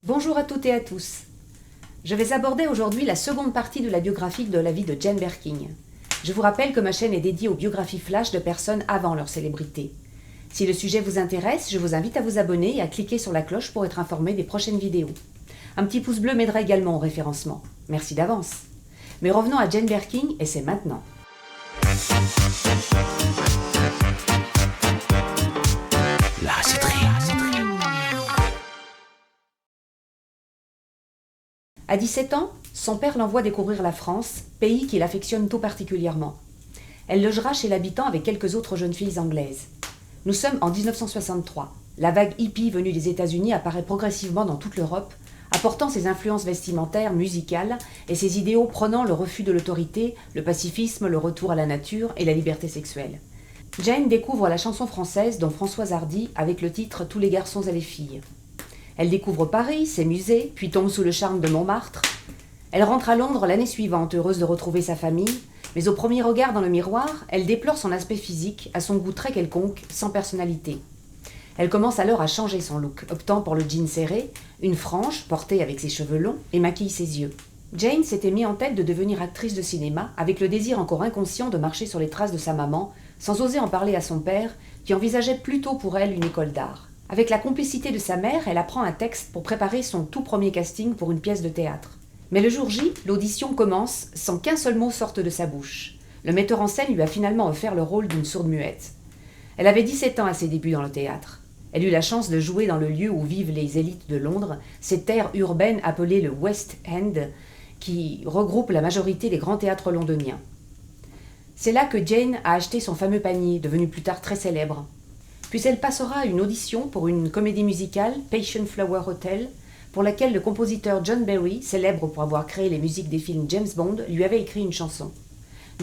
Bonjour à toutes et à tous. Je vais aborder aujourd'hui la seconde partie de la biographie de la vie de Jane Birkin. Je vous rappelle que ma chaîne est dédiée aux biographies flash de personnes avant leur célébrité. Si le sujet vous intéresse, je vous invite à vous abonner et à cliquer sur la cloche pour être informé des prochaines vidéos. Un petit pouce bleu m'aidera également au référencement. Merci d'avance. Mais revenons à Jane Birkin et c'est maintenant. La recetterie. À 17 ans, son père l'envoie découvrir la France, pays qu'il affectionne tout particulièrement. Elle logera chez l'habitant avec quelques autres jeunes filles anglaises. Nous sommes en 1963. La vague hippie venue des États-Unis apparaît progressivement dans toute l'Europe, apportant ses influences vestimentaires, musicales et ses idéaux prônant le refus de l'autorité, le pacifisme, le retour à la nature et la liberté sexuelle. Jane découvre la chanson française dont Françoise Hardy avec le titre « Tous les garçons et les filles ». Elle découvre Paris, ses musées, puis tombe sous le charme de Montmartre. Elle rentre à Londres l'année suivante, heureuse de retrouver sa famille, mais au premier regard dans le miroir, elle déplore son aspect physique, à son goût très quelconque, sans personnalité. Elle commence alors à changer son look, optant pour le jean serré, une frange portée avec ses cheveux longs et maquille ses yeux. Jane s'était mis en tête de devenir actrice de cinéma, avec le désir encore inconscient de marcher sur les traces de sa maman, sans oser en parler à son père, qui envisageait plutôt pour elle une école d'art. Avec la complicité de sa mère, elle apprend un texte pour préparer son tout premier casting pour une pièce de théâtre. Mais le jour J, l'audition commence sans qu'un seul mot sorte de sa bouche. Le metteur en scène lui a finalement offert le rôle d'une sourde-muette. Elle avait 17 ans à ses débuts dans le théâtre. Elle eut la chance de jouer dans le lieu où vivent les élites de Londres, cette terre urbaine appelée le West End, qui regroupe la majorité des grands théâtres londoniens. C'est là que Jane a acheté son fameux panier, devenu plus tard très célèbre. Puis elle passera à une audition pour une comédie musicale, Passion Flower Hotel, pour laquelle le compositeur John Barry, célèbre pour avoir créé les musiques des films James Bond, lui avait écrit une chanson.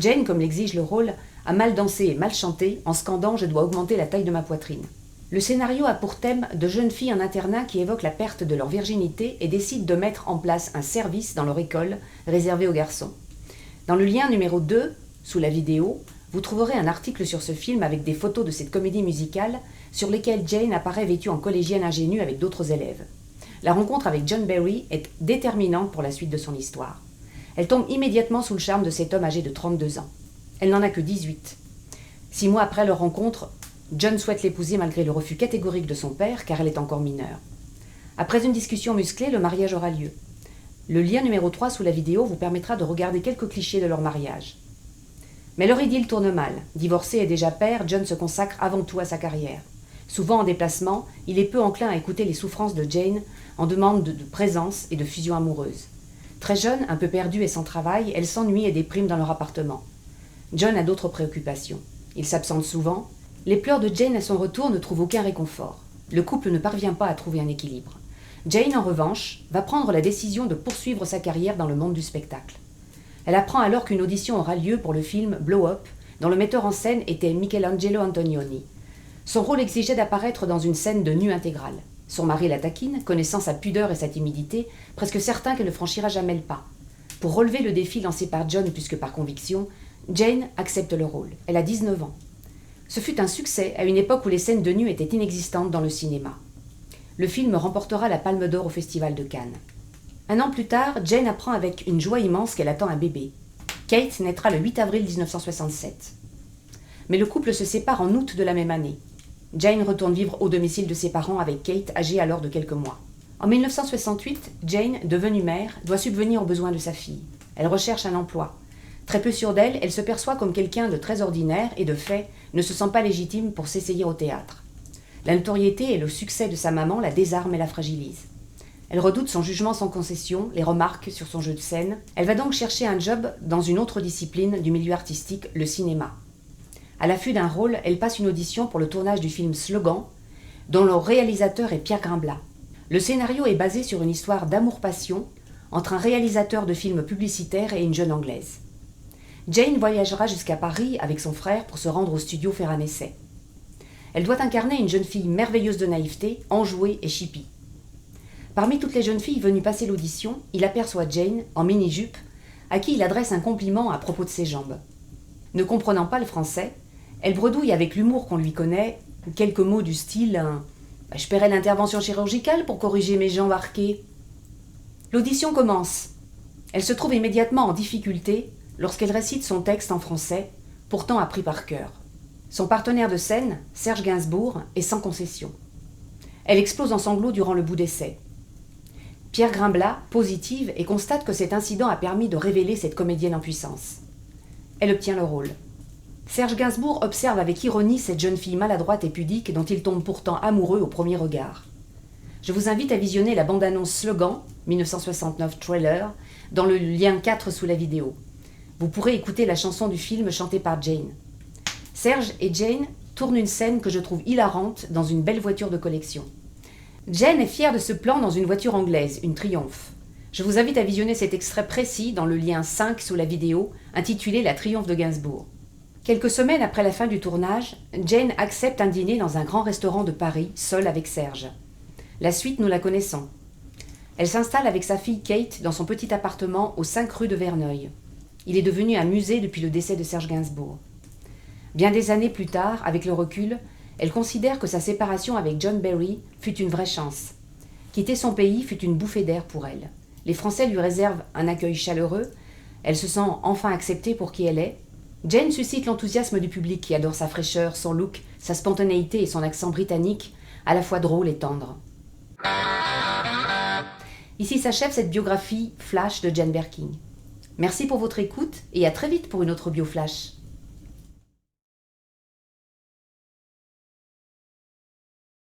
Jane, comme l'exige le rôle, a mal dansé et mal chanté, en scandant « Je dois augmenter la taille de ma poitrine ». Le scénario a pour thème de jeunes filles en internat qui évoquent la perte de leur virginité et décident de mettre en place un service dans leur école réservé aux garçons. Dans le lien numéro 2, sous la vidéo, vous trouverez un article sur ce film avec des photos de cette comédie musicale sur lesquelles Jane apparaît vêtue en collégienne ingénue avec d'autres élèves. La rencontre avec John Barry est déterminante pour la suite de son histoire. Elle tombe immédiatement sous le charme de cet homme âgé de 32 ans. Elle n'en a que 18. 6 mois après leur rencontre, John souhaite l'épouser malgré le refus catégorique de son père car elle est encore mineure. Après une discussion musclée, le mariage aura lieu. Le lien numéro 3 sous la vidéo vous permettra de regarder quelques clichés de leur mariage. Mais leur idylle tourne mal. Divorcé et déjà père, John se consacre avant tout à sa carrière. Souvent en déplacement, il est peu enclin à écouter les souffrances de Jane en demande de présence et de fusion amoureuse. Très jeune, un peu perdue et sans travail, elle s'ennuie et déprime dans leur appartement. John a d'autres préoccupations. Il s'absente souvent. Les pleurs de Jane à son retour ne trouvent aucun réconfort. Le couple ne parvient pas à trouver un équilibre. Jane, en revanche, va prendre la décision de poursuivre sa carrière dans le monde du spectacle. Elle apprend alors qu'une audition aura lieu pour le film Blow Up, dont le metteur en scène était Michelangelo Antonioni. Son rôle exigeait d'apparaître dans une scène de nu intégrale. Son mari la taquine, connaissant sa pudeur et sa timidité, presque certain qu'elle ne franchira jamais le pas. Pour relever le défi lancé par John plus que par conviction, Jane accepte le rôle. Elle a 19 ans. Ce fut un succès à une époque où les scènes de nu étaient inexistantes dans le cinéma. Le film remportera la Palme d'Or au Festival de Cannes. 1 an plus tard, Jane apprend avec une joie immense qu'elle attend un bébé. Kate naîtra le 8 avril 1967. Mais le couple se sépare en août de la même année. Jane retourne vivre au domicile de ses parents avec Kate, âgée alors de quelques mois. En 1968, Jane, devenue mère, doit subvenir aux besoins de sa fille. Elle recherche un emploi. Très peu sûre d'elle, elle se perçoit comme quelqu'un de très ordinaire et de fait, ne se sent pas légitime pour s'essayer au théâtre. La notoriété et le succès de sa maman la désarment et la fragilisent. Elle redoute son jugement sans concession, les remarques sur son jeu de scène. Elle va donc chercher un job dans une autre discipline du milieu artistique, le cinéma. À l'affût d'un rôle, elle passe une audition pour le tournage du film Slogan, dont le réalisateur est Pierre Grimblat. Le scénario est basé sur une histoire d'amour-passion entre un réalisateur de films publicitaires et une jeune Anglaise. Jane voyagera jusqu'à Paris avec son frère pour se rendre au studio faire un essai. Elle doit incarner une jeune fille merveilleuse de naïveté, enjouée et chippie. Parmi toutes les jeunes filles venues passer l'audition, il aperçoit Jane, en mini-jupe, à qui il adresse un compliment à propos de ses jambes. Ne comprenant pas le français, elle bredouille avec l'humour qu'on lui connaît, quelques mots du style « Je paierai l'intervention chirurgicale pour corriger mes jambes arquées ». L'audition commence. Elle se trouve immédiatement en difficulté lorsqu'elle récite son texte en français, pourtant appris par cœur. Son partenaire de scène, Serge Gainsbourg, est sans concession. Elle explose en sanglots durant le bout d'essai. Pierre Grimblat, positive, et constate que cet incident a permis de révéler cette comédienne en puissance. Elle obtient le rôle. Serge Gainsbourg observe avec ironie cette jeune fille maladroite et pudique dont il tombe pourtant amoureux au premier regard. Je vous invite à visionner la bande-annonce Slogan, 1969 trailer, dans le lien 4 sous la vidéo. Vous pourrez écouter la chanson du film chantée par Jane. Serge et Jane tournent une scène que je trouve hilarante dans une belle voiture de collection. Jane est fière de ce plan dans une voiture anglaise, une Triumph. Je vous invite à visionner cet extrait précis dans le lien 5 sous la vidéo, intitulé La Triumph de Gainsbourg. Quelques semaines après la fin du tournage, Jane accepte un dîner dans un grand restaurant de Paris, seule avec Serge. La suite, nous la connaissons. Elle s'installe avec sa fille Kate dans son petit appartement aux 5 rue de Verneuil. Il est devenu un musée depuis le décès de Serge Gainsbourg. Bien des années plus tard, avec le recul, elle considère que sa séparation avec John Barry fut une vraie chance. Quitter son pays fut une bouffée d'air pour elle. Les Français lui réservent un accueil chaleureux, elle se sent enfin acceptée pour qui elle est. Jane suscite l'enthousiasme du public qui adore sa fraîcheur, son look, sa spontanéité et son accent britannique, à la fois drôle et tendre. Ici s'achève cette biographie Flash de Jane Birkin. Merci pour votre écoute et à très vite pour une autre bio Flash.